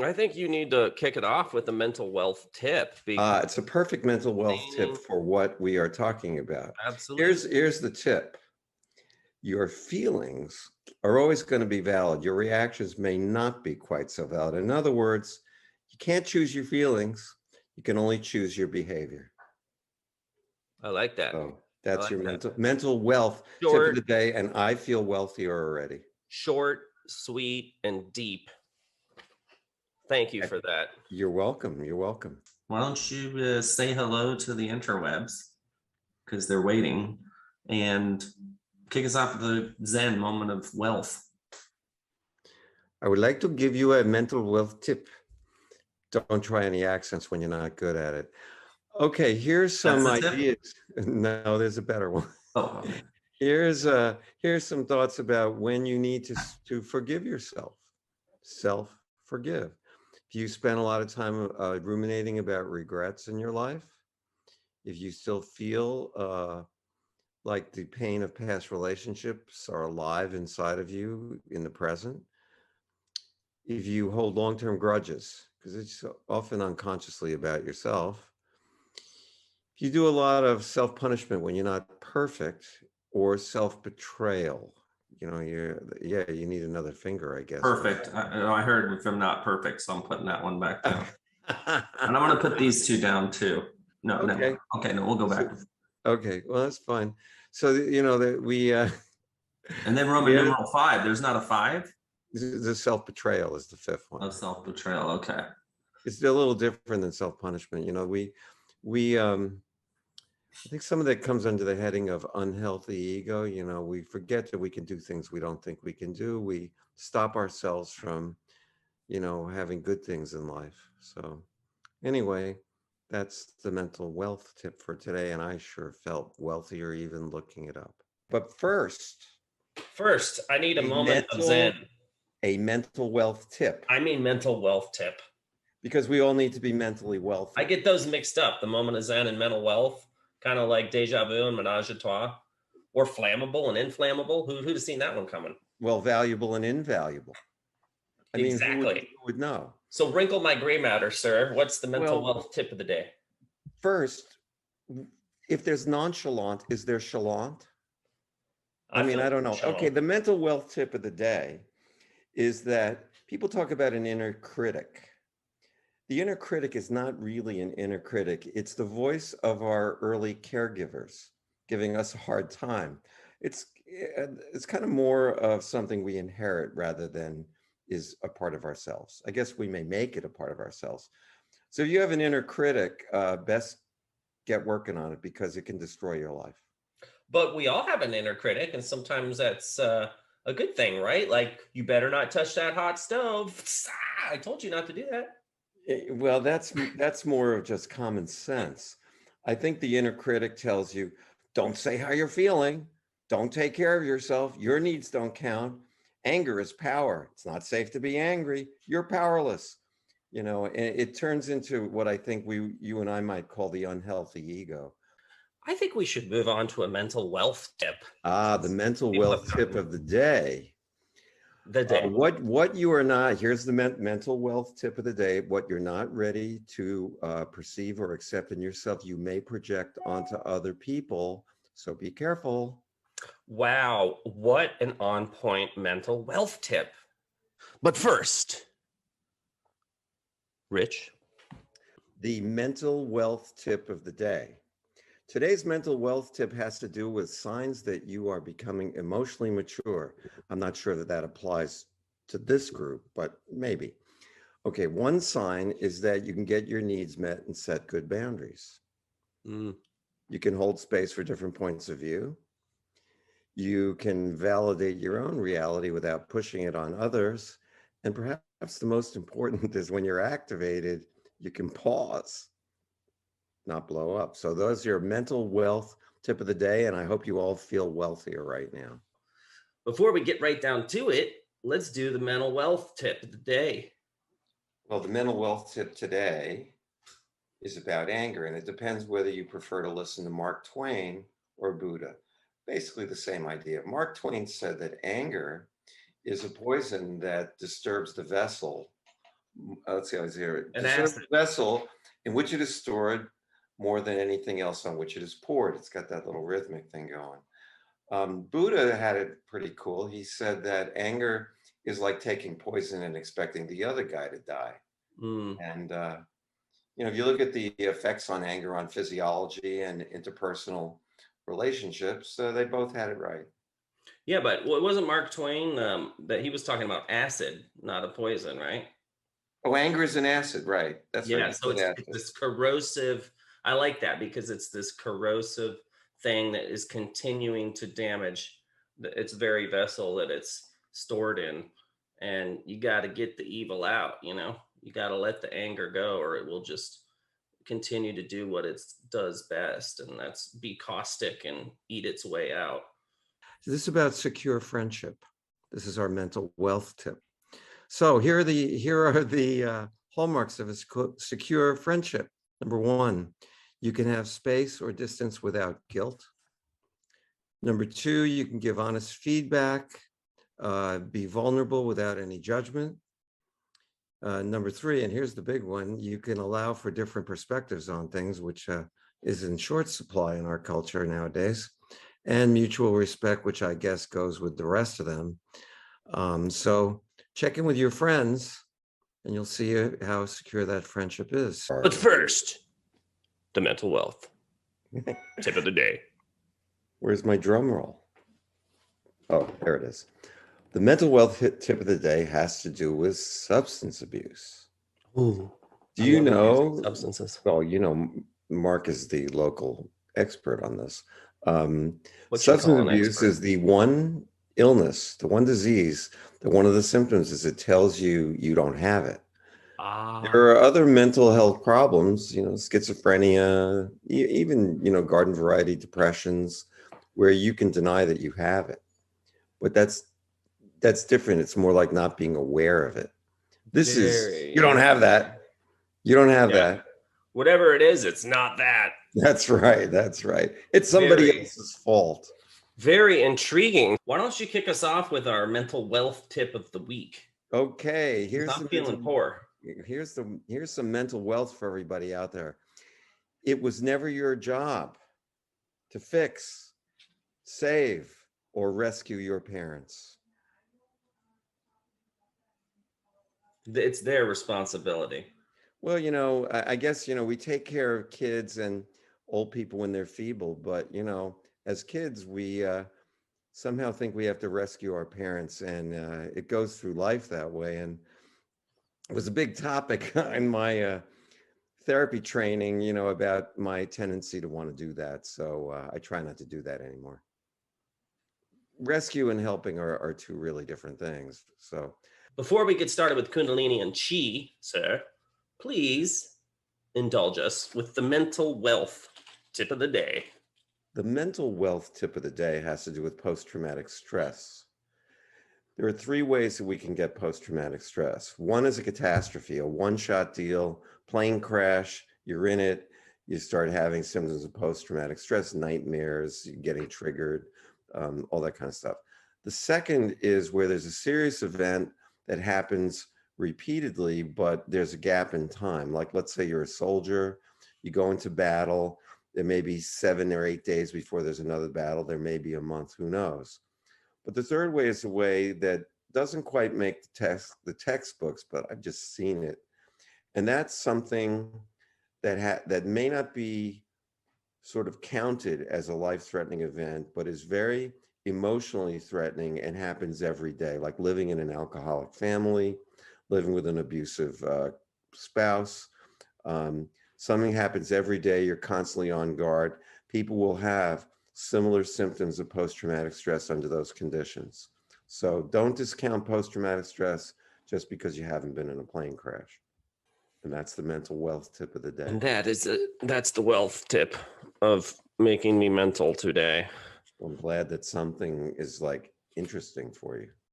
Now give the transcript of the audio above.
I think you need to kick it off with a mental wealth tip because It's a perfect mental wealth tip maintaining- for what we are talking about. absolutely. Here's the tip. Your feelings are always going to be valid. Your reactions may not be quite so valid. In other words, you can't choose your feelings. You can only choose your behavior. I like that. So I that's like your that. mental wealth tip of the day, and I feel wealthier already. Short, sweet, and deep. Thank you for that. You're welcome. You're welcome. Why don't you say hello to the interwebs, because they're waiting, and kick us off with the Zen moment of wealth. I would like to give you a mental wealth tip. Don't try any accents when you're not good at it. Okay, here's some ideas. No, there's a better one. Oh, okay. Here's some thoughts about when you need to forgive yourself. Self-forgive. If you spend a lot of time ruminating about regrets in your life, if you still feel like the pain of past relationships are alive inside of you in the present, if you hold long-term grudges, because it's often unconsciously about yourself, if you do a lot of self-punishment when you're not perfect, or self-betrayal, you need another finger, I guess. Perfect. I heard if I'm not perfect, so I'm putting that one back down. And I'm going to put these two down too. No, okay. No. Okay, no, we'll go back. Okay, well, that's fine. So, that we... and then Roman numeral 5, there's not a 5? The self-betrayal is the fifth one. Oh, self-betrayal, okay. It's a little different than self-punishment. I think some of that comes under the heading of unhealthy ego. We forget that we can do things we don't think we can do. We stop ourselves from, having good things in life. So anyway, that's the mental wealth tip for today. And I sure felt wealthier even looking it up. But first, I need a moment of Zen. A mental wealth tip. I mean mental wealth tip. Because we all need to be mentally wealthy. I get those mixed up. The moment of Zen and mental wealth, kind of like deja vu and menage a trois, or flammable and inflammable. Who'd have seen that one coming? Well, valuable and invaluable. I mean, who would know? So wrinkle my gray matter, sir. What's the mental wealth tip of the day? First, if there's nonchalant, is there chalant? I don't know. Okay, the mental wealth tip of the day is that people talk about an inner critic. The inner critic is not really an inner critic. It's the voice of our early caregivers giving us a hard time. It's kind of more of something we inherit rather than is a part of ourselves. I guess we may make it a part of ourselves. So if you have an inner critic, best get working on it because it can destroy your life. But we all have an inner critic, and sometimes that's a good thing, right? Like, you better not touch that hot stove. I told you not to do that. Well, that's more of just common sense. I think the inner critic tells you, don't say how you're feeling. Don't take care of yourself. Your needs don't count. Anger is power. It's not safe to be angry. You're powerless. And it turns into what I think you and I might call the unhealthy ego. I think we should move on to a mental wealth tip. The mental wealth tip of the day. What you are not, here's the mental wealth tip of the day. What you're not ready to perceive or accept in yourself, you may project onto other people. So be careful. Wow, what an on-point mental wealth tip. But first, Rich. The mental wealth tip of the day. Today's mental wealth tip has to do with signs that you are becoming emotionally mature. I'm not sure that applies to this group, but maybe. Okay, one sign is that you can get your needs met and set good boundaries. You can hold space for different points of view. You can validate your own reality without pushing it on others. And perhaps the most important is when you're activated, you can pause, not blow up. So those are your mental wealth tip of the day, and I hope you all feel wealthier right now. Before we get right down to it, let's do the mental wealth tip of the day. Well, the mental wealth tip today is about anger, and it depends whether you prefer to listen to Mark Twain or Buddha. Basically the same idea. Mark Twain said that anger is a poison that disturbs the vessel let's see, I was here. An Deserve acid. the vessel in which it is stored more than anything else on which it is poured. It's got that little rhythmic thing going. Buddha had it pretty cool. He said that anger is like taking poison and expecting the other guy to die. Mm. And if you look at the effects on anger on physiology and interpersonal relationships, they both had it right. Yeah, but wasn't Mark Twain that he was talking about acid, not a poison, right? Oh, anger is an acid, right? That's right. Yeah, He so said it's acid. this corrosive. I like that because it's this corrosive thing that is continuing to damage its very vessel that it's stored in, and you got to get the evil out. You got to let the anger go, or it will just continue to do what it does best, and that's be caustic and eat its way out. So this is about secure friendship. This is our mental wealth tip. So here are the hallmarks of a secure friendship. Number one, you can have space or distance without guilt. Number two, you can give honest feedback, be vulnerable without any judgment. Number three, and here's the big one, you can allow for different perspectives on things, which is in short supply in our culture nowadays, and mutual respect, which I guess goes with the rest of them. So check in with your friends and you'll see how secure that friendship is. But first, the mental wealth tip of the day. Where's my drum roll? Oh, there it is. The mental wealth tip of the day has to do with substance abuse. Ooh, do you know substances? Well, Mark is the local expert on this. What you Substance call an abuse expert? is the one illness, the one disease, that one of the symptoms is it tells you you don't have it. There are other mental health problems, schizophrenia, even, garden variety depressions, where you can deny that you have it. But that's different. It's more like not being aware of it. This is, you don't have that. You don't have that. Whatever it is, it's not that. That's right. That's right. It's somebody else's fault. Very intriguing. Why don't you kick us off with our mental wealth tip of the week? Okay. I'm feeling poor. Here's some mental wealth for everybody out there. It was never your job to fix, save, or rescue your parents. It's their responsibility. Well, I guess, we take care of kids and old people when they're feeble, but, as kids, we somehow think we have to rescue our parents, and it goes through life that way. And it was a big topic in my therapy training, about my tendency to want to do that. So I try not to do that anymore. Rescue and helping are two really different things. So before we get started with Kundalini and Chi, sir, please indulge us with the mental wealth tip of the day. The mental wealth tip of the day has to do with post-traumatic stress. There are three ways that we can get post-traumatic stress. One is a catastrophe, a one-shot deal, plane crash, you're in it, you start having symptoms of post-traumatic stress, nightmares, getting triggered, all that kind of stuff. The second is where there's a serious event that happens repeatedly, but there's a gap in time. Like, let's say you're a soldier, you go into battle, there may be 7 or 8 days before there's another battle, there may be a month, who knows. But the third way is a way that doesn't quite make the textbooks, but I've just seen it. And that's something that may not be sort of counted as a life-threatening event, but is very emotionally threatening and happens every day, like living in an alcoholic family, living with an abusive spouse. Something happens every day, you're constantly on guard. People will have similar symptoms of post-traumatic stress under those conditions. So don't discount post-traumatic stress just because you haven't been in a plane crash. And that's the mental wealth tip of the day. And that's the wealth tip of making me mental today. I'm glad that something is like interesting for you.